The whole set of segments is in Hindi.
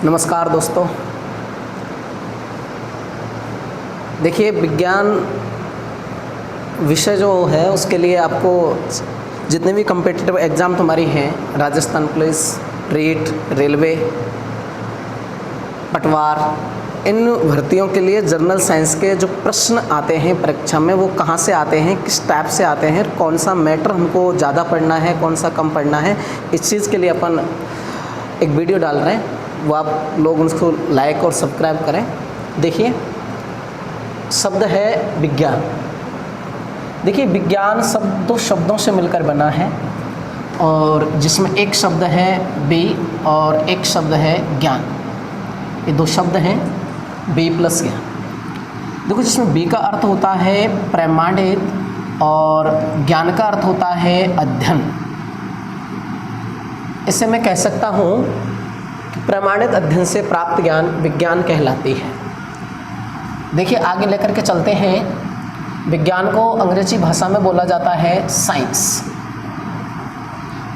नमस्कार दोस्तों। देखिए, विज्ञान विषय जो है उसके लिए आपको जितने भी कम्पिटिटिव एग्ज़ाम तुम्हारी हैं, राजस्थान पुलिस, रीट, रेलवे, पटवार, इन भर्तियों के लिए जनरल साइंस के जो प्रश्न आते हैं परीक्षा में वो कहाँ से आते हैं, किस टाइप से आते हैं, कौन सा मैटर हमको ज़्यादा पढ़ना है, कौन सा कम पढ़ना है, इस चीज़ के लिए अपन एक वीडियो डाल रहे हैं। वो आप लोग उसको लाइक और सब्सक्राइब करें। देखिए, शब्द है विज्ञान। देखिए, विज्ञान दो शब्दों से मिलकर बना है और जिसमें एक शब्द है बी और एक शब्द है ज्ञान। ये दो शब्द हैं, बी प्लस ज्ञान। देखो, जिसमें बी का अर्थ होता है प्रमाणित और ज्ञान का अर्थ होता है अध्ययन। इसे मैं कह सकता हूँ कि प्रमाणित अध्ययन से प्राप्त ज्ञान विज्ञान कहलाती है। देखिए, आगे लेकर के चलते हैं। विज्ञान को अंग्रेजी भाषा में बोला जाता है साइंस,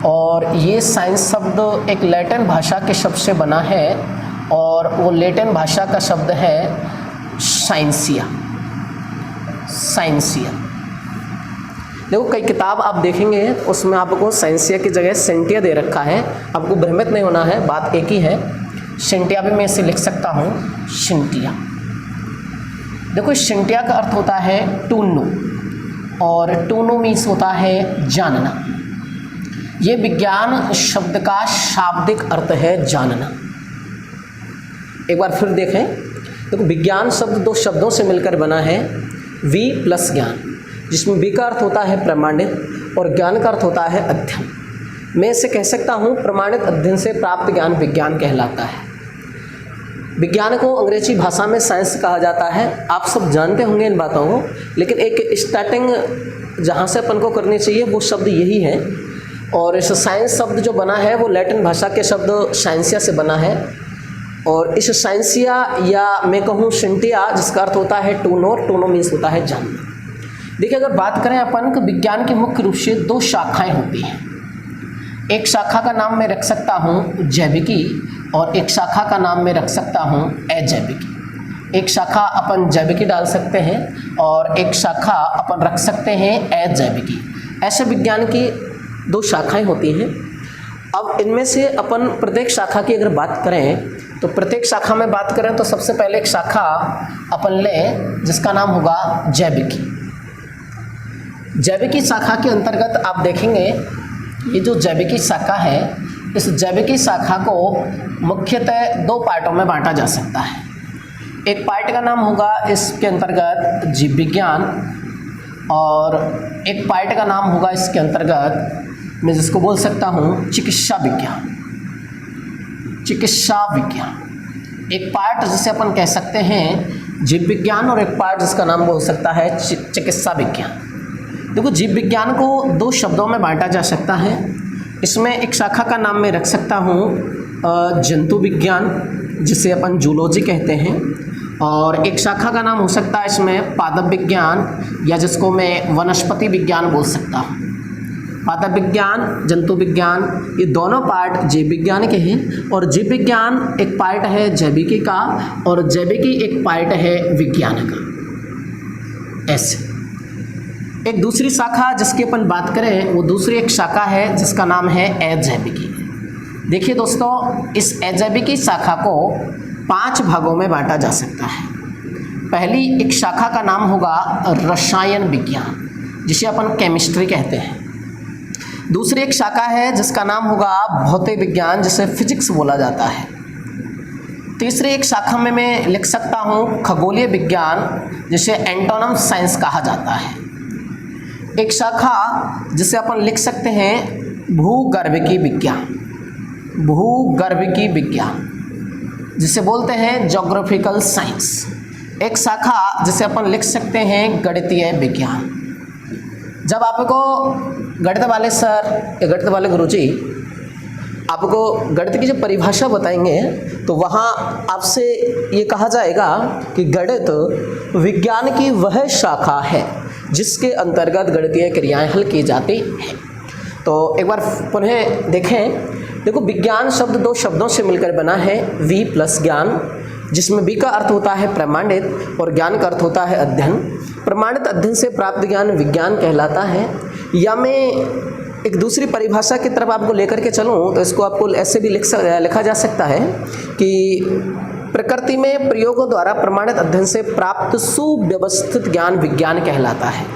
और ये साइंस शब्द एक लैटिन भाषा के शब्द से बना है और वो लैटिन भाषा का शब्द है साइंसिया। साइंसिया। देखो, कई किताब आप देखेंगे उसमें आपको साइंसिया की जगह सेंटिया दे रखा है। आपको भ्रमित नहीं होना है, बात एक ही है। सेंटिया भी मैं इसे लिख सकता हूँ शिंटिया। देखो, शिंटिया का अर्थ होता है टू नो, और टू नो मीन्स होता है जानना। ये विज्ञान शब्द का शाब्दिक अर्थ है जानना। एक बार फिर देखें। देखो, विज्ञान शब्द दो शब्दों से मिलकर बना है, वी प्लस ज्ञान, जिसमें वी का अर्थ होता है प्रमाणित और ज्ञान का अर्थ होता है अध्ययन। मैं इसे कह सकता हूँ प्रमाणित अध्ययन से प्राप्त ज्ञान विज्ञान कहलाता है। विज्ञान को अंग्रेजी भाषा में साइंस कहा जाता है। आप सब जानते होंगे इन बातों को, लेकिन एक स्टार्टिंग जहाँ से अपन को करनी चाहिए वो शब्द यही है। और इस साइंस शब्द जो बना है वो लैटिन भाषा के शब्द साइंसिया से बना है, और इस साइंसिया या मैं कहूँ शिंटिया, जिसका अर्थ होता है टू नो मीन्स होता है जानना। देखिए, अगर बात करें अपन तो विज्ञान की मुख्य रूप से दो शाखाएं होती हैं। एक शाखा का नाम मैं रख सकता हूँ जैविकी और एक शाखा का नाम मैं रख सकता हूँ अजैविकी। एक शाखा अपन जैविकी डाल सकते हैं और एक शाखा अपन रख सकते हैं अजैविकी। ऐसे विज्ञान की दो शाखाएं होती हैं। अब इनमें से अपन प्रत्येक शाखा की अगर बात करें तो प्रत्येक शाखा में बात करें तो सबसे पहले एक शाखा अपन लें जिसका नाम होगा जैविकी। जैविकी शाखा के अंतर्गत आप देखेंगे ये जो जैविकी शाखा है, इस जैविकी शाखा को मुख्यतः दो पार्टों में बांटा जा सकता है। एक पार्ट का नाम होगा इसके अंतर्गत जीव विज्ञान, और एक पार्ट का नाम होगा इसके अंतर्गत मैं जिसको बोल सकता हूँ चिकित्सा विज्ञान। चिकित्सा विज्ञान एक पार्ट जिसे अपन कह सकते हैं जीव विज्ञान, और एक पार्ट जिसका नाम बोल सकता है चिकित्सा विज्ञान। देखो, जीव विज्ञान को दो शब्दों में बांटा जा सकता है। इसमें एक शाखा का नाम मैं रख सकता हूँ जंतु विज्ञान, जिसे अपन जूलॉजी कहते हैं, और एक शाखा का नाम हो सकता है इसमें पादप विज्ञान, या जिसको मैं वनस्पति विज्ञान बोल सकता हूँ। पादप विज्ञान, जंतु विज्ञान, ये दोनों पार्ट जीव विज्ञान के हैं, और जीव विज्ञान एक पार्ट है जैविकी का और जैविकी एक पार्ट है विज्ञान का। ऐसे एक दूसरी शाखा जिसकी अपन बात करें वो दूसरी एक शाखा है जिसका नाम है अजैविकी। देखिए दोस्तों, इस अजैविकी शाखा को 5 भागों में बांटा जा सकता है। पहली एक शाखा का नाम होगा रसायन विज्ञान, जिसे अपन केमिस्ट्री कहते हैं। दूसरी एक शाखा है जिसका नाम होगा भौतिक विज्ञान, जिसे फिजिक्स बोला जाता है। तीसरी एक शाखा में मैं लिख सकता हूँ खगोलीय विज्ञान, जिसे एंटोनम साइंस कहा जाता है। एक शाखा जिसे अपन लिख सकते हैं भूगर्भिकी विज्ञान। भूगर्भिकी विज्ञान जिसे बोलते हैं ज्योग्राफिकल साइंस। एक शाखा जिसे अपन लिख सकते हैं गणितीय विज्ञान। जब आपको गणित वाले सर या गणित वाले गुरुजी आपको गणित की जो परिभाषा बताएंगे तो वहाँ आपसे ये कहा जाएगा कि गणित विज्ञान की वह शाखा है जिसके अंतर्गत गणितीय क्रियाएं हल की जाती हैं। तो एक बार पुनः देखें देखो विज्ञान शब्द दो शब्दों से मिलकर बना है, वी प्लस ज्ञान, जिसमें वी का अर्थ होता है प्रमाणित और ज्ञान का अर्थ होता है अध्ययन। प्रमाणित अध्ययन से प्राप्त ज्ञान विज्ञान कहलाता है। या मैं एक दूसरी परिभाषा की तरफ आपको लेकर के चलूँ तो इसको आपको ऐसे भी लिखा जा सकता है कि प्रकृति में प्रयोगों द्वारा प्रमाणित अध्ययन से प्राप्त सुव्यवस्थित ज्ञान विज्ञान कहलाता है।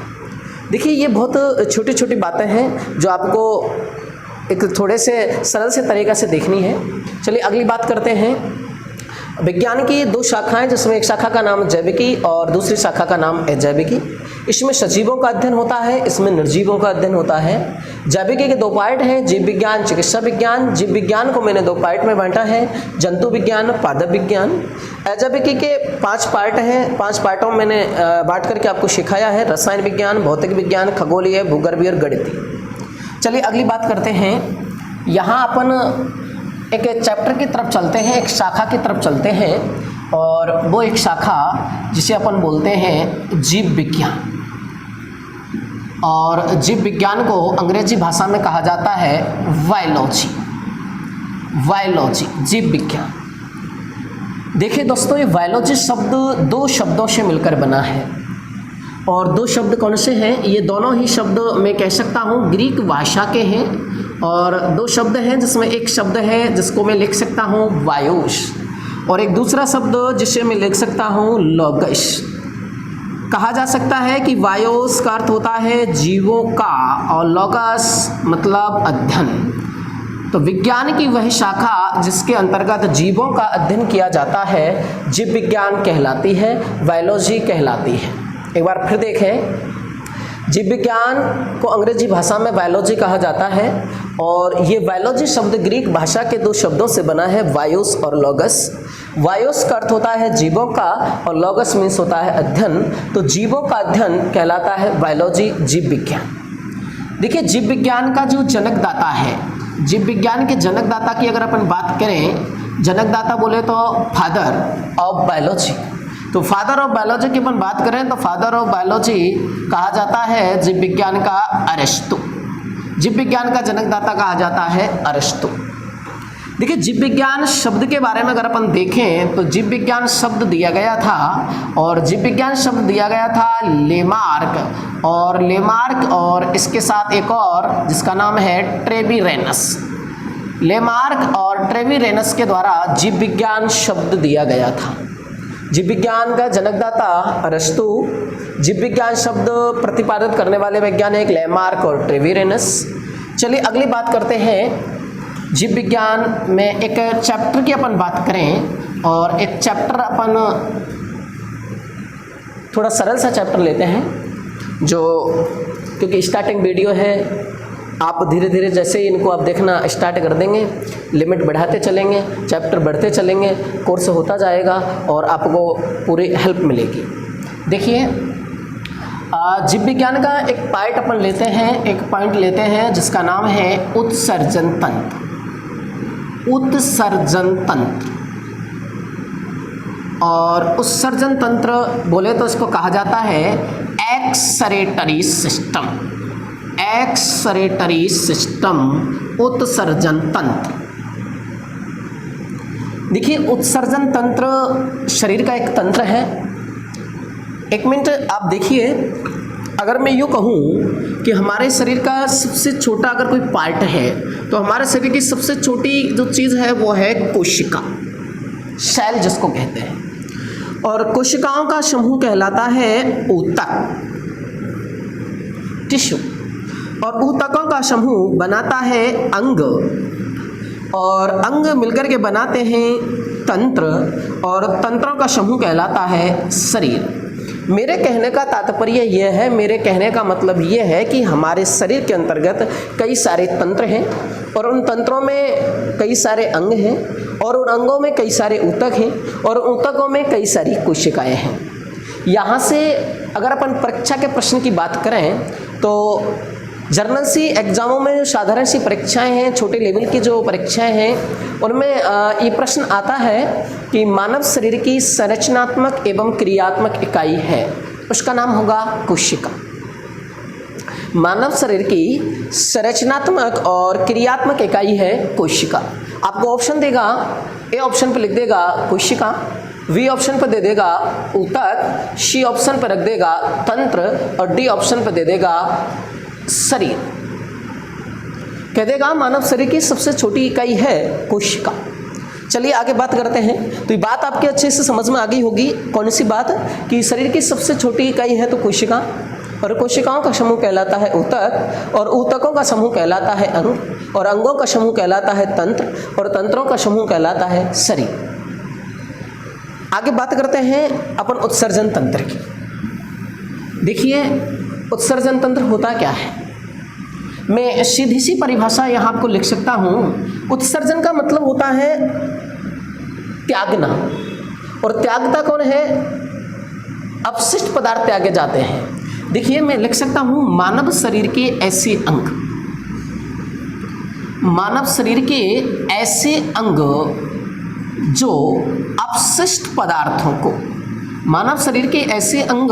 देखिए ये बहुत छोटी छोटी बातें हैं जो आपको एक थोड़े से सरल से तरीक़े से देखनी है। चलिए अगली बात करते हैं। विज्ञान की दो शाखाएं, जिसमें एक शाखा का नाम जैविकी और दूसरी शाखा का नाम अजैविकी। इसमें सजीवों का अध्ययन होता है, इसमें निर्जीवों का अध्ययन होता है। जैविकी के दो पार्ट हैं, जीव विज्ञान, चिकित्सा विज्ञान। जीव विज्ञान को मैंने दो पार्ट में बांटा है, जंतु विज्ञान, पादप विज्ञान। अजैविकी के 5 पार्ट हैं, 5 पार्टों में मैंने बांट करके आपको सिखाया है, रसायन विज्ञान, भौतिक विज्ञान, खगोलीय, भूगर्भीय और गणितीय। चलिए अगली बात करते हैं। यहाँ अपन एक चैप्टर की तरफ चलते हैं, एक शाखा की तरफ चलते हैं, और वो एक शाखा जिसे अपन बोलते हैं जीव विज्ञान। और जीव विज्ञान को अंग्रेजी भाषा में कहा जाता है बायोलॉजी। बायोलॉजी, जीव विज्ञान। देखिए दोस्तों, ये बायोलॉजी शब्द दो शब्दों से मिलकर बना है, और दो शब्द कौन से हैं? ये दोनों ही शब्द मैं कह सकता हूँ ग्रीक भाषा के हैं, और दो शब्द हैं जिसमें एक शब्द है जिसको मैं लिख सकता हूँ बायोस, और एक दूसरा शब्द जिसे मैं लिख सकता हूँ लोगस। कहा जा सकता है कि बायोस का अर्थ होता है जीवों का, और लोगस मतलब अध्ययन। तो विज्ञान की वह शाखा जिसके अंतर्गत जीवों का अध्ययन किया जाता है जीव विज्ञान कहलाती है, बायोलॉजी कहलाती है। एक बार फिर देखें, जीव विज्ञान को अंग्रेजी भाषा में बायोलॉजी कहा जाता है, और ये बायोलॉजी शब्द ग्रीक भाषा के दो शब्दों से बना है, बायोस और लोगस। बायोस का अर्थ होता है जीवों का, और लोगस मीन्स होता है अध्ययन। तो जीवों का अध्ययन कहलाता है बायोलॉजी, जीव विज्ञान। देखिए जीव विज्ञान का जो जनकदाता है, जीव विज्ञान के जनकदाता की अगर अपन बात करें, जनकदाता बोले तो फादर ऑफ बायोलॉजी। तो फादर ऑफ बायोलॉजी की अपन बात करें तो फादर ऑफ बायोलॉजी कहा जाता है जीव विज्ञान का अरिस्टो। जीव विज्ञान का जनकदाता कहा जाता है अरिस्टो। देखिए जीव विज्ञान शब्द के बारे में अगर अपन देखें तो जीव विज्ञान शब्द दिया गया था, और जीव विज्ञान शब्द दिया गया था लेमार्क, और इसके साथ एक और जिसका नाम है ट्रेविरेनस। लेमार्क और ट्रेविरेनस के द्वारा जीव विज्ञान शब्द दिया गया था। जीव विज्ञान का जनकदाता अरिस्टो, जीव विज्ञान शब्द प्रतिपादित करने वाले वैज्ञानिक लेमार्क और ट्रेविरेनस। चलिए अगली बात करते हैं। जीव विज्ञान में एक चैप्टर की अपन बात करें, और एक चैप्टर अपन थोड़ा सरल सा चैप्टर लेते हैं, जो क्योंकि स्टार्टिंग वीडियो है, आप धीरे धीरे जैसे इनको आप देखना स्टार्ट कर देंगे, लिमिट बढ़ाते चलेंगे, चैप्टर बढ़ते चलेंगे, कोर्स होता जाएगा और आपको पूरी हेल्प मिलेगी। देखिए जीव विज्ञान का एक पार्ट अपन लेते हैं, एक पॉइंट लेते हैं जिसका नाम है उत्सर्जन तंत्र। उत्सर्जन तंत्र, और उत्सर्जन तंत्र बोले तो इसको कहा जाता है एक्सरेटरी सिस्टम। एक्सरेटरी सिस्टम, उत्सर्जन तंत्र। देखिए उत्सर्जन तंत्र शरीर का एक तंत्र है। एक मिनट आप देखिए, अगर मैं यूँ कहूँ कि हमारे शरीर का सबसे छोटा अगर कोई पार्ट है तो हमारे शरीर की सबसे छोटी जो चीज़ है वो है कोशिका, सेल जिसको कहते हैं, और कोशिकाओं का समूह कहलाता है ऊतक, टिश्यू, और ऊतकों का समूह बनाता है अंग, और अंग मिलकर के बनाते हैं तंत्र, और तंत्रों का समूह कहलाता है शरीर। मेरे कहने का तात्पर्य यह है, मेरे कहने का मतलब यह है कि हमारे शरीर के अंतर्गत कई सारे तंत्र हैं, और उन तंत्रों में कई सारे अंग हैं, और उन अंगों में कई सारे ऊतक हैं, और ऊतकों में कई सारी कोशिकाएं हैं। यहाँ से अगर अपन परीक्षा के प्रश्न की बात करें तो जर्नल सी एग्जामों में जो साधारण सी परीक्षाएं हैं, छोटे लेवल की जो परीक्षाएं हैं, उनमें ये प्रश्न आता है कि मानव शरीर की संरचनात्मक एवं क्रियात्मक इकाई है, उसका नाम होगा कोशिका। मानव शरीर की संरचनात्मक और क्रियात्मक इकाई है कोशिका। आपको ऑप्शन देगा, ए ऑप्शन पर लिख देगा कोशिका, बी ऑप्शन पर दे देगा ऊतक, सी ऑप्शन पर रख देगा तंत्र और डी ऑप्शन पर दे देगा शरीर। कह देगा मानव शरीर की सबसे छोटी इकाई है कोशिका। चलिए आगे बात करते हैं। तो ये बात आपके अच्छे से समझ में आ गई होगी। कौन सी बात? कि शरीर की सबसे छोटी इकाई है तो कोशिका, और कोशिकाओं का समूह कहलाता है ऊतक, और ऊतकों का समूह कहलाता है अंग, और अंगों का समूह कहलाता है तंत्र, और तंत्रों का समूह कहलाता है शरीर। आगे बात करते हैं अपन उत्सर्जन तंत्र की। देखिए उत्सर्जन तंत्र होता क्या है, मैं सीधी सी परिभाषा यहाँ आपको लिख सकता हूँ। उत्सर्जन का मतलब होता है त्यागना, और त्यागता कौन है? अपशिष्ट पदार्थ त्यागे जाते हैं। देखिए मैं लिख सकता हूँ मानव शरीर के ऐसे अंग, मानव शरीर के ऐसे अंग जो अपशिष्ट पदार्थों को, मानव शरीर के ऐसे अंग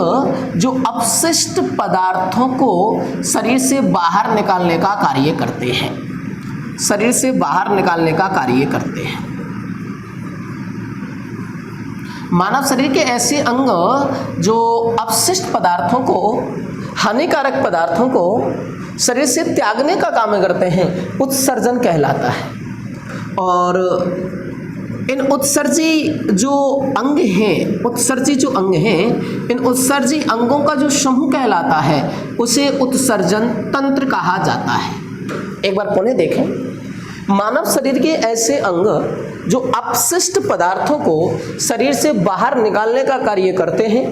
जो अपशिष्ट पदार्थों को शरीर से बाहर निकालने का कार्य करते हैं, शरीर से बाहर निकालने का कार्य करते हैं। मानव शरीर के ऐसे अंग जो अपशिष्ट पदार्थों को, हानिकारक पदार्थों को शरीर से त्यागने का काम करते हैं, उत्सर्जन कहलाता है। और इन उत्सर्जी जो अंग हैं, उत्सर्जी जो अंग हैं, इन उत्सर्जी अंगों का जो समूह कहलाता है उसे उत्सर्जन तंत्र कहा जाता है। एक बार पुनः देखें, मानव शरीर के ऐसे अंग जो अपशिष्ट पदार्थों को शरीर से बाहर निकालने का कार्य करते हैं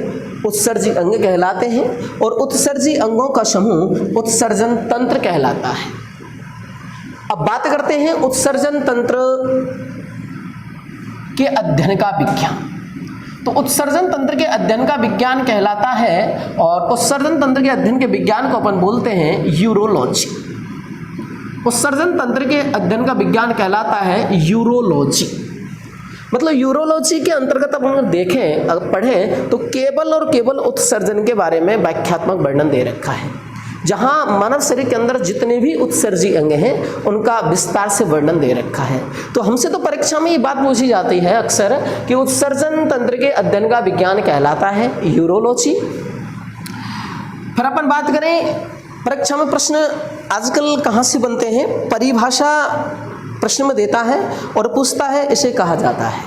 उत्सर्जी अंग कहलाते हैं, और उत्सर्जी अंगों का समूह उत्सर्जन तंत्र कहलाता है। अब बात करते हैं उत्सर्जन तंत्र के अध्ययन का विज्ञान। तो उत्सर्जन तंत्र के अध्ययन का विज्ञान कहलाता है, और उत्सर्जन तंत्र के अध्ययन के विज्ञान को अपन बोलते हैं यूरोलॉजी। उत्सर्जन तंत्र के अध्ययन का विज्ञान कहलाता है यूरोलॉजी। मतलब यूरोलॉजी के अंतर्गत अपन देखें, अगर पढ़ें तो केवल और केवल उत्सर्जन के बारे में व्याख्यात्मक वर्णन दे रखा है, जहाँ मानव शरीर के अंदर जितने भी उत्सर्जी अंग हैं उनका विस्तार से वर्णन दे रखा है। तो हमसे तो परीक्षा में ये बात पूछी जाती है अक्सर कि उत्सर्जन तंत्र के अध्ययन का विज्ञान कहलाता है यूरोलॉजी। फिर अपन बात करें, परीक्षा में प्रश्न आजकल कहाँ से बनते हैं? परिभाषा प्रश्न में देता है और पूछता है, इसे कहा जाता है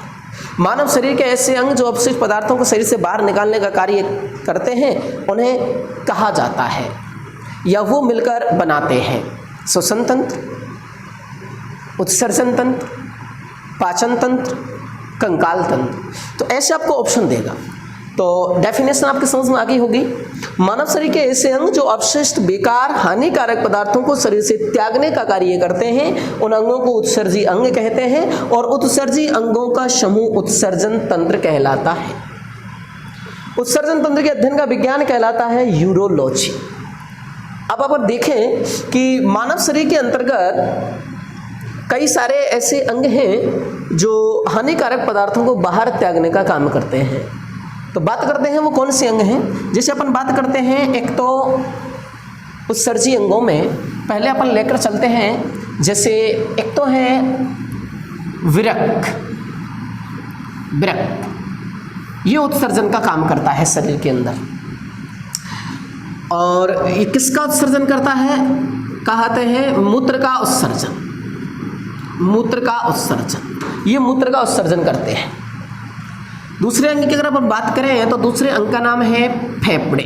मानव शरीर के ऐसे अंग जो अपशिष्ट पदार्थों को शरीर से बाहर निकालने का कार्य करते हैं उन्हें कहा जाता है, या वो मिलकर बनाते हैं श्वसन तंत्र, उत्सर्जन तंत्र, पाचन तंत्र, कंकाल तंत्र। तो ऐसे आपको ऑप्शन देगा। तो डेफिनेशन आपके समझ में आ गई होगी। मानव शरीर के ऐसे अंग जो अपशिष्ट, बेकार, हानिकारक पदार्थों को शरीर से त्यागने का कार्य करते हैं उन अंगों को उत्सर्जी अंग कहते हैं, और उत्सर्जी अंगों का समूह उत्सर्जन तंत्र कहलाता है। उत्सर्जन तंत्र के अध्ययन का विज्ञान कहलाता है यूरोलॉजी। अब अपन देखें कि मानव शरीर के अंतर्गत कई सारे ऐसे अंग हैं जो हानिकारक पदार्थों को बाहर त्यागने का काम करते हैं। तो बात करते हैं वो कौन से अंग हैं। जैसे अपन बात करते हैं, एक तो उत्सर्जी अंगों में पहले अपन लेकर चलते हैं, जैसे एक तो है विरक। विरक ये उत्सर्जन का काम करता है शरीर के अंदर, और ये किसका उत्सर्जन करता है? कहते हैं मूत्र का उत्सर्जन। मूत्र का उत्सर्जन, ये मूत्र का उत्सर्जन करते हैं। दूसरे अंग की अगर अपन बात करें तो दूसरे अंग का नाम है फेफड़े।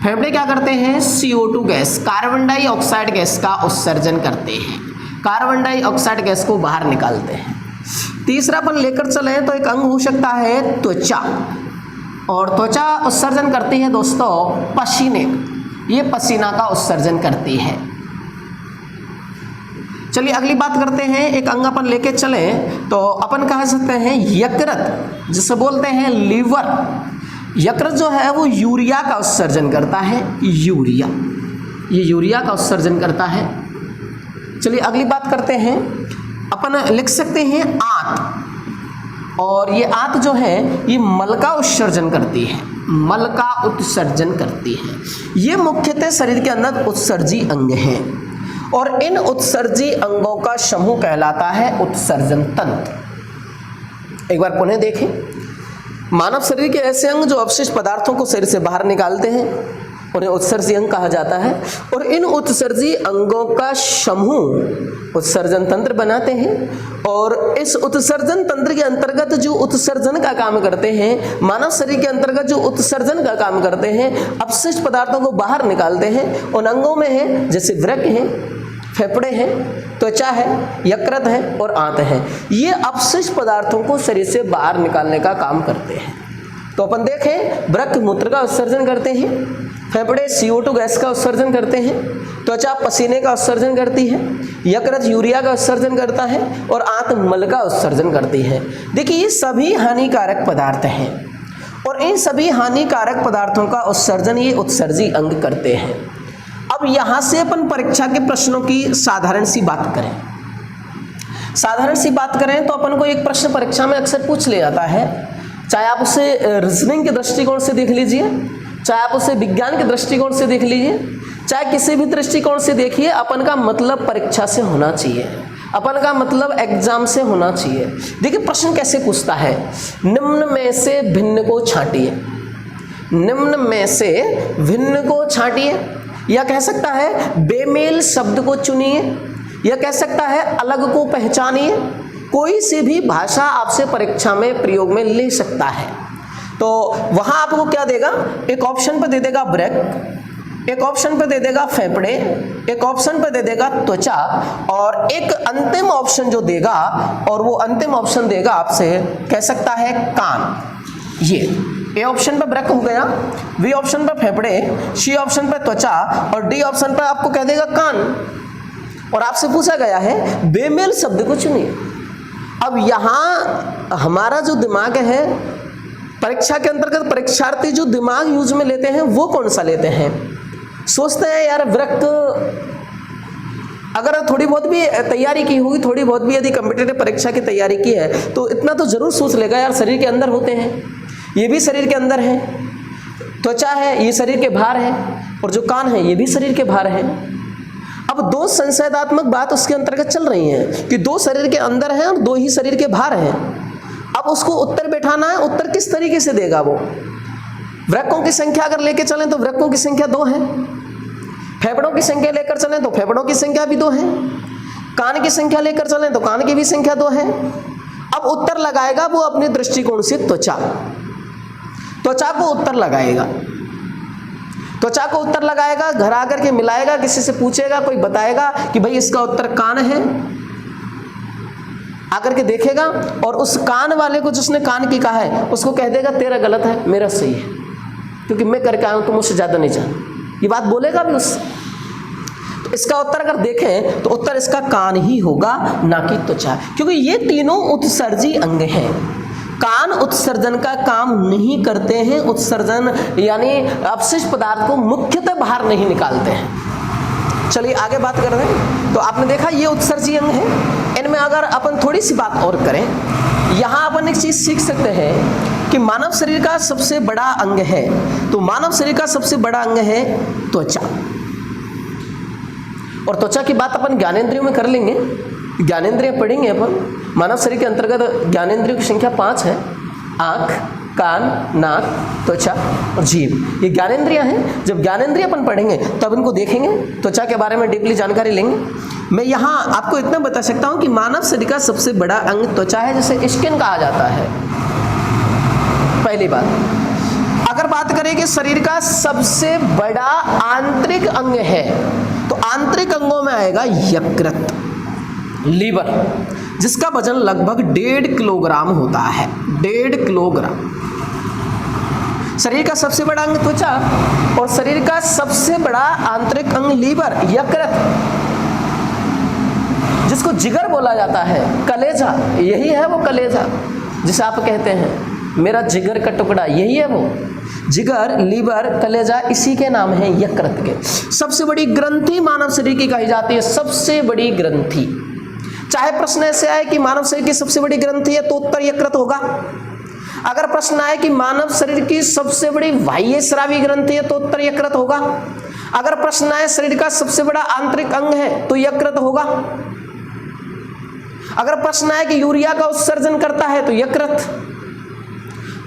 फेफड़े क्या करते हैं? CO2 gas, carbon dioxide gas का उत्सर्जन करते हैं, कार्बन डाइऑक्साइड गैस को बाहर निकालते हैं। तीसरा अपन लेकर चले तो एक अंग हो सकता है त्वचा, और त्वचा उत्सर्जन करती है दोस्तों पसीने, ये पसीना का उत्सर्जन करती है। चलिए अगली बात करते हैं, एक अंग अपन लेके चले तो अपन कह सकते हैं यकृत, जिसे बोलते हैं लीवर। यकृत जो है वो यूरिया का उत्सर्जन करता है, यूरिया, ये यूरिया का उत्सर्जन करता है। चलिए अगली बात करते हैं, अपन लिख सकते हैं आंत। और ये आंत जो है ये मल का उत्सर्जन करती है, मल का उत्सर्जन करती है। ये मुख्यतः शरीर के अंदर उत्सर्जी अंग हैं और इन उत्सर्जी अंगों का समूह कहलाता है उत्सर्जन तंत्र। एक बार पुनः देखें, मानव शरीर के ऐसे अंग जो अवशिष्ट पदार्थों को शरीर से बाहर निकालते हैं उन्हें उत्सर्जी अंग कहा जाता है और इन उत्सर्जी अंगों का समूह उत्सर्जन तंत्र बनाते हैं और इस उत्सर्जन तंत्र के अंतर्गत जो उत्सर्जन का काम करते हैं, मानव शरीर के अंतर्गत जो उत्सर्जन का काम करते हैं, अपशिष्ट पदार्थों को बाहर निकालते हैं, उन अंगों में है जैसे वृक्क है, फेफड़े हैं, त्वचा है, यकृत है और आंत है। ये अपशिष्ट पदार्थों को शरीर से बाहर निकालने का काम करते हैं। तो अपन देखें, वृक्क मूत्र का उत्सर्जन करते हैं, फेफड़े CO2 गैस का उत्सर्जन करते हैं, त्वचा पसीने का उत्सर्जन करती है, यकृत यूरिया का उत्सर्जन करता है और आंत मल का उत्सर्जन करती है। देखिए ये सभी हानिकारक पदार्थ हैं और इन सभी हानिकारक पदार्थों का उत्सर्जन ये उत्सर्जी अंग करते हैं। अब यहाँ से अपन परीक्षा के प्रश्नों की साधारण सी बात करें। साधारण सी बात करें तो अपन को एक प्रश्न परीक्षा में अक्सर पूछ ले जाता है, चाहे आप उसे रीजनिंग के दृष्टिकोण से देख लीजिए, चाहे आप उसे विज्ञान के दृष्टिकोण से देख लीजिए, चाहे किसी भी दृष्टिकोण से देखिए, अपन का मतलब परीक्षा से होना चाहिए, अपन का मतलब एग्जाम से होना चाहिए। देखिए प्रश्न कैसे पूछता है, निम्न में से भिन्न को छांटिए, निम्न में से भिन्न को छांटिए, या कह सकता है बेमेल शब्द को चुनिए, या कह सकता है अलग को पहचानिए। कोई सी भी भाषा आपसे परीक्षा में प्रयोग में ले सकता है। तो वहां आपको क्या देगा, एक ऑप्शन पर दे देगा वृक्क, एक ऑप्शन पर दे देगा फेफड़े, एक ऑप्शन पर दे देगा त्वचा और एक अंतिम ऑप्शन जो देगा, और वो अंतिम ऑप्शन देगा आपसे कह सकता है कान। ये ए ऑप्शन पर वृक्क हो गया, बी ऑप्शन पर फेफड़े, सी ऑप्शन पर त्वचा और डी ऑप्शन पर आपको कह देगा कान। और आपसे पूछा गया है बेमेल शब्द को चुनिए। अब यहाँ हमारा जो दिमाग है, परीक्षा के अंतर्गत परीक्षार्थी जो दिमाग यूज में लेते हैं वो कौन सा लेते हैं, सोचते हैं यार वृक्क, अगर थोड़ी बहुत भी तैयारी की होगी, थोड़ी बहुत भी यदि कॉम्पिटिटिव परीक्षा की तैयारी की है तो इतना तो जरूर सोच लेगा यार शरीर के अंदर होते हैं, ये भी शरीर के अंदर है, त्वचा है ये शरीर के बाहर है और जो कान है ये भी शरीर के बाहर है। अब दो संशयात्मक बात उसके अंतर्गत चल रही है कि दो शरीर के अंदर है और दो ही शरीर के बाहर है। अब उसको उत्तर बैठाना है, उत्तर किस तरीके से देगा वो। वृक्कों की संख्या अगर लेके चलें तो वृक्कों की संख्या 2 है, फेफड़ों की संख्या लेकर चलें तो फेफड़ों की संख्या भी 2 है, कान की संख्या लेकर चलें तो कान की भी संख्या 2 है। अब उत्तर लगाएगा वो अपने दृष्टिकोण से त्वचा, त्वचा को उत्तर लगाएगा, त्वचा को उत्तर लगाएगा, घर आकर के मिलाएगा, किसी से पूछेगा, कोई बताएगा कि भाई इसका उत्तर कान है, आकर के देखेगा और उस कान वाले को जिसने कान की कहा है उसको कह देगा तेरा गलत है मेरा सही है, क्योंकि मैं करके आया हूं तुम मुझसे ज्यादा नहीं जान, ये बात बोलेगा भी उससे। तो इसका उत्तर अगर देखें तो उत्तर इसका कान ही होगा, ना कि त्वचा, क्योंकि ये तीनों उत्सर्जी अंग हैं। कान उत्सर्जन का काम नहीं करते हैं, उत्सर्जन यानी अपशिष्ट पदार्थ को मुख्यतः बाहर नहीं निकालते हैं। चलिए आगे बात कर रहे हैं। तो आपने देखा ये उत्सर्जी अंग है। इनमें अगर अपन थोड़ी सी बात और करें, यहाँ अपन एक चीज सीख सकते हैं कि मानव शरीर का सबसे बड़ा अंग है, तो मानव शरीर का सबसे बड़ा अंग है त्वचा। और त्वचा की बात अपन ज्ञानेंद्रियों में कर लेंगे, ज्ञानेंद्रिय पढ़ेंगे अपन। मानव शरीर के अंतर्गत ज्ञानेंद्रियों की संख्या 5 है, आँख, कान, नाक, त्वचा और जीभ, ये ज्ञानेंद्रियां हैं। जब ज्ञानेंद्रिय अपन पढ़ेंगे तब इनको देखेंगे, त्वचा के बारे में डीपली जानकारी लेंगे। मैं यहाँ आपको इतना बता सकता हूँ कि मानव शरीर का सबसे बड़ा अंग त्वचा है, जिसे स्किन कहा जाता है। पहली बात। अगर बात करें कि शरीर का सबसे बड़ा आंतरिक अंग है, तो आंतरिक अंगों में आएगा यकृत, लीवर, जिसका वजन लगभग 1.5 किलोग्राम होता है, 1.5 किलोग्राम। शरीर का सबसे बड़ा अंग त्वचा और शरीर का सबसे बड़ा आंतरिक अंग लीवर, यकृत, जिसको जिगर बोला जाता है, कलेजा, यही है वो कलेजा जिसे आप कहते हैं मेरा जिगर का टुकड़ा, यही है वो। जिगर, लीवर, कलेजा इसी के नाम है, यकृत के। सबसे बड़ी ग्रंथि मानव शरीर की कही जाती है, सबसे बड़ी ग्रंथि। चाहे प्रश्न ऐसे आए कि मानव शरीर की सबसे बड़ी ग्रंथि है तो उत्तर यकृत होगा। अगर प्रश्न आए कि मानव शरीर की सबसे बड़ी बाह्य स्रावी ग्रंथि है तो उत्तर यकृत होगा। अगर प्रश्न आए शरीर का सबसे बड़ा आंतरिक अंग है तो यकृत होगा। अगर प्रश्न आए कि यूरिया का उत्सर्जन करता है तो यकृत।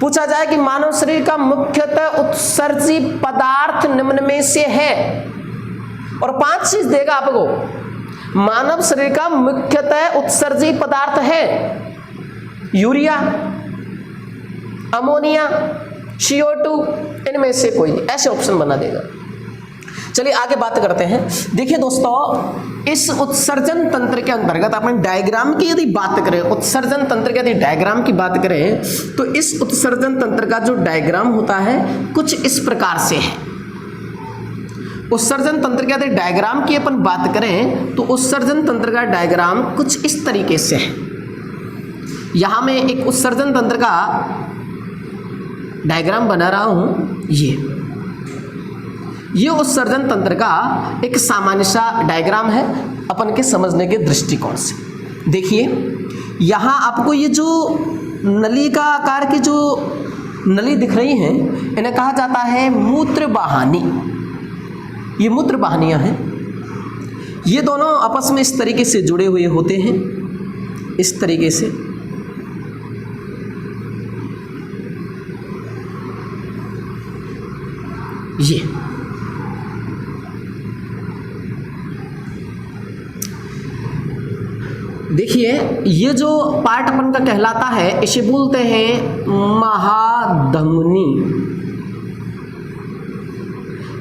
पूछा जाए कि मानव शरीर का मुख्यतः उत्सर्जी पदार्थ निम्न में से है, और 5 चीज देगा आपको। मानव शरीर का मुख्यतः उत्सर्जी पदार्थ है यूरिया, अमोनिया, CO2, इनमें से कोई नहीं, ऐसे ऑप्शन बना देगा। चलिए आगे बात करते हैं। देखिए दोस्तों, इस उत्सर्जन तंत्र के अंतर्गत अपन डायग्राम की यदि बात करें, उत्सर्जन तंत्र के यदि डायग्राम की बात करें तो इस उत्सर्जन तंत्र का जो डायग्राम होता है कुछ इस प्रकार से है। उत्सर्जन तंत्र के यदि डायग्राम की अपन बात करें तो उत्सर्जन तंत्र का डायग्राम कुछ इस तरीके से है। यहां मैं एक उत्सर्जन तंत्र का डायग्राम बना रहा हूं। ये उत्सर्जन तंत्र का एक सामान्य सा डायग्राम है अपन के समझने के दृष्टिकोण से। देखिए यहां आपको ये जो नली का आकार की जो नली दिख रही हैं इन्हें कहा जाता है मूत्र वाहिनी। ये मूत्र वाहिनियां हैं, ये दोनों आपस में इस तरीके से जुड़े हुए होते हैं, इस तरीके से। ये देखिए ये जो पार्ट अपन का कहलाता है इसे बोलते हैं महाधमनी।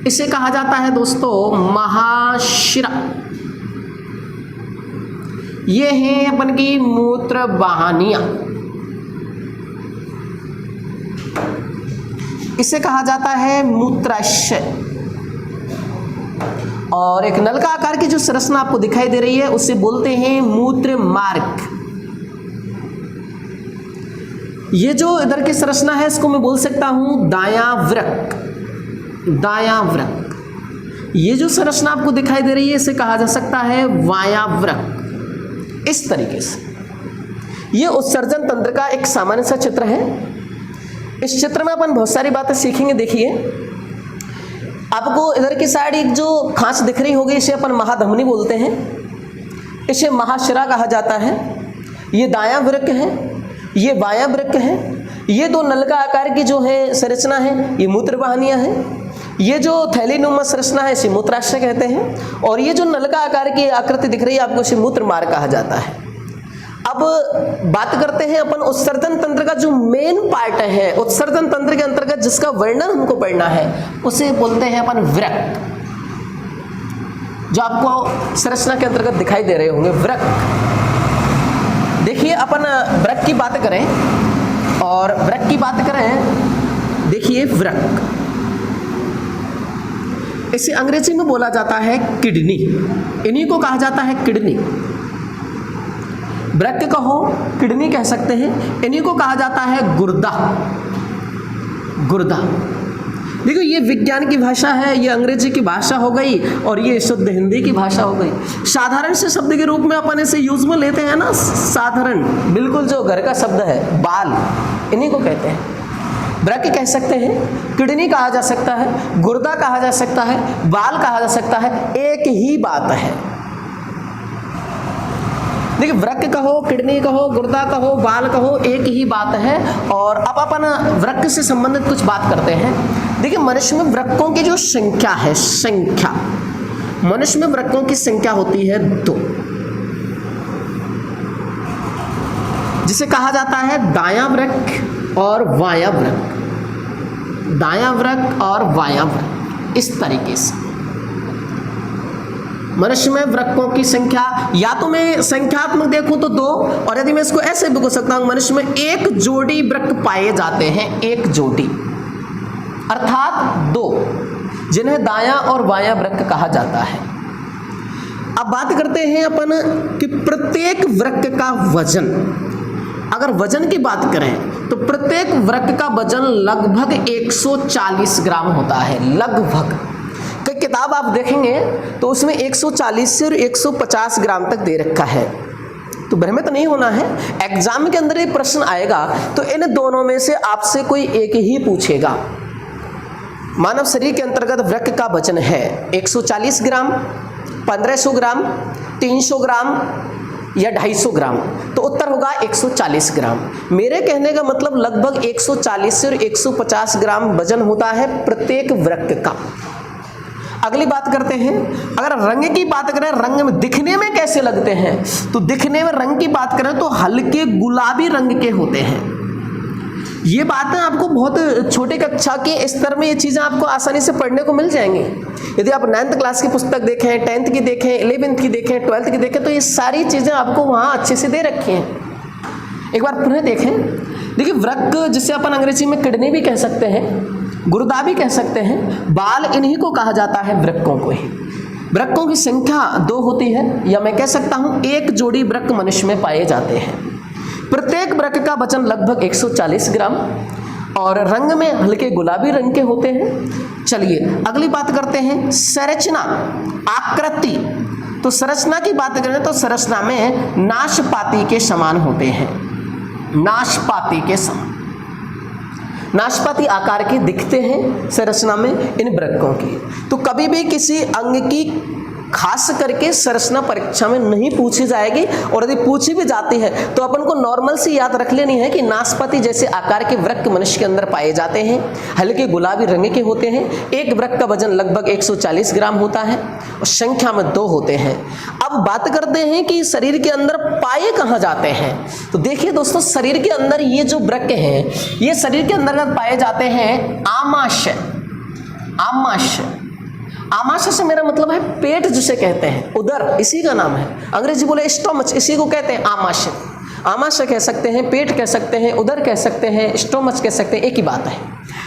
इसे कहा जाता है दोस्तों महाशिरा। ये है अपन की मूत्र वाहिनियां। इसे कहा जाता है मूत्राशय। और एक नल का आकार की जो संरचना आपको दिखाई दे रही है उसे बोलते हैं मूत्र मार्ग। ये जो इधर की संरचना है इसको मैं बोल सकता हूं दायां वृक्क। दायां वृक्क। ये जो संरचना आपको दिखाई दे रही है इसे कहा जा सकता है वायां वृक्क। इस तरीके से ये उत्सर्जन तंत्र का एक सामान्य सा चित्र है। इस चित्र में अपन बहुत सारी बातें सीखेंगे। देखिए आपको इधर की साइड एक जो खांच दिख रही होगी इसे अपन महाधमनी बोलते हैं, इसे महाशिरा कहा जाता है। ये दायां वृक्क है, ये बायां वृक्क है। ये दो नल का आकार की जो है संरचना है ये मूत्र वाहिनियां हैं। ये जो थैलीनुमा संरचना है इसे मूत्राशय कहते हैं। और ये जो नल का आकार की आकृति दिख रही है आपको इसे मूत्र मार्ग कहा जाता है। अब बात करते हैं अपन उत्सर्जन तंत्र का जो मेन पार्ट है, उत्सर्जन तंत्र के अंतर्गत जिसका वर्णन हमको पढ़ना है उसे बोलते हैं अपन वृक्क। जो आपको संरचना के अंतर्गत दिखाई दे रहे होंगे वृक्क। देखिए अपन वृक्क की बात करें और वृक्क की बात करें, देखिए वृक्क इसे अंग्रेजी में बोला जाता है किडनी। इन्हीं को कहा जाता है किडनी। वृक्क कहो किडनी कह सकते हैं। इन्हीं को कहा जाता है गुर्दा। गुर्दा देखो ये विज्ञान की भाषा है, ये अंग्रेजी की भाषा हो गई और ये शुद्ध हिंदी की भाषा हो गई। साधारण से शब्द के रूप में अपन इसे यूज में लेते हैं ना, साधारण बिल्कुल जो घर का शब्द है बाल, इन्हीं को कहते हैं। वृक्क कह सकते हैं, किडनी कहा जा सकता है, गुर्दा कहा जा सकता है, बाल कहा जा सकता है, एक ही बात है। देखिए वृक्क कहो, किडनी कहो, गुर्दा कहो, बाल कहो, एक ही बात है। और अब अपन वृक्क से संबंधित कुछ बात करते हैं। देखिए मनुष्य में वृक्कों की जो संख्या है, संख्या मनुष्य में वृक्कों की संख्या होती है 2, जिसे कहा जाता है दायां वृक्क और वायां वृक्क। दायां वृक्क और वायां वृक्क इस तरीके से मनुष्य में वृक्कों की संख्या, या तो मैं संख्यात्मक देखूं तो 2, और यदि मैं इसको ऐसे भी कह सकता हूं मनुष्य में 1 जोड़ी वृक्क पाए जाते हैं, 1 जोड़ी अर्थात 2, जिन्हें दायां और बायां वृक्क कहा जाता है। अब बात करते हैं अपन कि प्रत्येक वृक्क का वजन। अगर वजन की बात करें तो प्रत्येक वृक्क का वजन लगभग 140 ग्राम होता है। लगभग कई किताब आप देखेंगे तो उसमें 140 से 150 ग्राम तक दे रखा है। तो भ्रमित नहीं होना है। एग्जाम के अंदर ये प्रश्न आएगा तो इन दोनों में से आपसे कोई एक ही पूछेगा। मानव शरीर के अंतर्गत वृक्क का वजन है 140 ग्राम, 1500 ग्राम, 300 ग्राम या 250 ग्राम, तो उत्तर होगा 140 ग्राम। मेरे कहने का मतलब लगभग 140 से और 150 ग्राम वजन होता है प्रत्येक वृक्क का। अगली बात करते हैं, अगर रंग की बात करें, रंग में दिखने में कैसे लगते हैं, तो दिखने में रंग की बात करें तो हल्के गुलाबी रंग के होते हैं। ये बातें आपको बहुत छोटे कक्षा के स्तर में ये चीज़ें आपको आसानी से पढ़ने को मिल जाएंगी। यदि आप 9th क्लास की पुस्तक देखें, 10th की देखें, 11th की देखें, 12th की देखें, तो ये सारी चीज़ें आपको वहाँ अच्छे से दे रखी हैं। एक बार पुनः देखें। देखिए, वृक्क जिसे अपन अंग्रेजी में किडनी भी कह सकते हैं, गुर्दा भी कह सकते हैं, बाल इन्हीं को कहा जाता है, वृक्कों को ही। वृक्कों की संख्या 2 होती है, या मैं कह सकता हूँ 1 जोड़ी वृक्क मनुष्य में पाए जाते हैं। प्रत्येक वृक्क का वजन लगभग 140 ग्राम और रंग में हल्के गुलाबी रंग के होते हैं। चलिए अगली बात करते हैं, संरचना, आकृति। तो संरचना की बात करें तो संरचना में नाशपाती के समान होते हैं, नाशपाती के समान, नाशपाती आकार के दिखते हैं संरचना में इन वृक्कों की। तो कभी भी किसी अंग की खास करके संरचना परीक्षा में नहीं पूछी जाएगी, और यदि पूछी भी जाती है तो अपन को नॉर्मल सी याद रख लेनी है कि नाशपाती जैसे आकार के वृक्क मनुष्य के अंदर पाए जाते हैं, हल्के गुलाबी रंग के होते हैं। एक वृक्क का वजन लगभग 140 ग्राम होता है और संख्या में 2 होते हैं। अब बात करते हैं कि शरीर के अंदर पाए कहाँ जाते हैं। तो देखिए दोस्तों, शरीर के अंदर ये जो वृक्क हैं, ये शरीर के अंतर्गत पाए जाते हैं आमाशय। आमाशय, आमाशय से मेरा मतलब है पेट जिसे कहते हैं, उदर, इसी का नाम है। अंग्रेजी बोले स्टोमच, इसी को कहते हैं आमाशय। आमाशय कह सकते हैं, पेट कह सकते हैं, उदर कह सकते हैं, स्टोमच कह सकते हैं, एक ही बात है।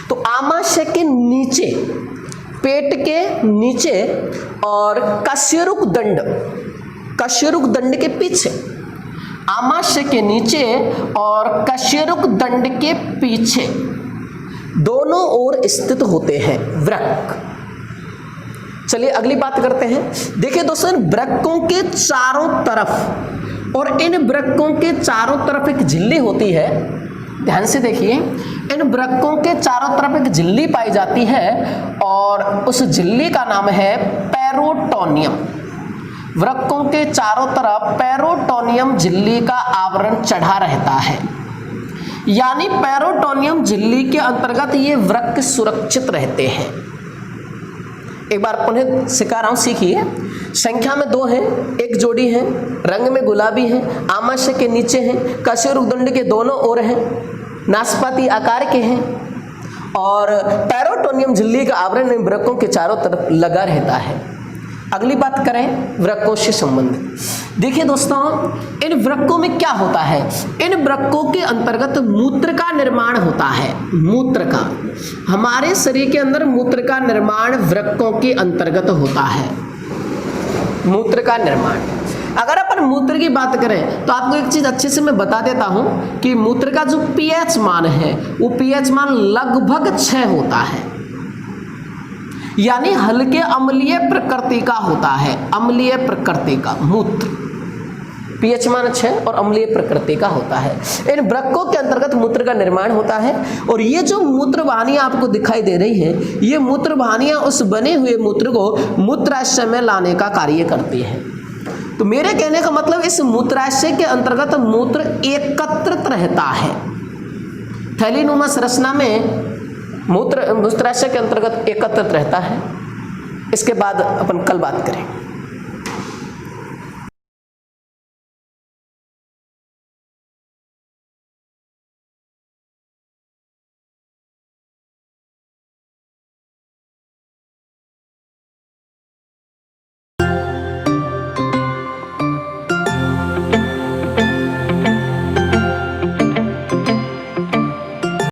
तो आमाशय के नीचे, पेट के नीचे और कशेरुक दंड, कशेरुक दंड के पीछे, आमाशय के नीचे और कशेरुक दंड के पीछे दोनों ओर स्थित होते हैं वृक्क। चलिए अगली बात करते हैं। देखिए दोस्तों, इन वृक्कों के चारों तरफ, और इन वृक्कों के चारों तरफ एक झिल्ली होती है। ध्यान से देखिए, इन वृक्कों के चारों तरफ एक झिल्ली पाई जाती है और उस झिल्ली का नाम है पेरोटोनियम। वृक्कों के चारों तरफ पेरोटोनियम झिल्ली का आवरण चढ़ा रहता है, यानी पेरोटोनियम झिल्ली के अंतर्गत ये वृक्क सुरक्षित रहते हैं। एक बार पुनः सिखा रहा हूं, सीखिए। संख्या में 2 हैं, 1 जोड़ी है, रंग में गुलाबी है, आमाशय के नीचे हैं, कशेरुक दंड के दोनों ओर हैं, नाशपाती आकार के हैं और पेरोटोनियम झिल्ली का आवरण इन वृक्कों के चारों तरफ लगा रहता है। अगली बात करें वृक्कों से संबंधित। देखिए दोस्तों, इन वृक्कों में क्या होता है, इन वृक्कों के अंतर्गत मूत्र का निर्माण होता है। मूत्र का, हमारे शरीर के अंदर मूत्र का निर्माण वृक्कों के अंतर्गत होता है। मूत्र का निर्माण, अगर अपन मूत्र की बात करें तो आपको एक चीज अच्छे से मैं बता देता हूं कि मूत्र का जो पीएच मान है, वो पीएच मान लगभग 6 होता है, यानी हल्के अम्लीय प्रकृति का होता है। अम्लीय प्रकृति का मूत्र, पीएच मान 6 और अम्लीय प्रकृति का होता है। इन वृक्कों के अंतर्गत मूत्र का निर्माण होता है और ये जो मूत्र वाहिनियां आपको दिखाई दे रही हैं, ये मूत्र वाहिनियां उस बने हुए मूत्र को मूत्राशय में लाने का कार्य करती है। तो मेरे कहने का मतलब, इस मूत्राशय के अंतर्गत मूत्र एकत्रित रहता है। थैलीनुमा संरचना में मूत्राशय के अंतर्गत एकत्रित रहता है। इसके बाद अपन कल बात करें।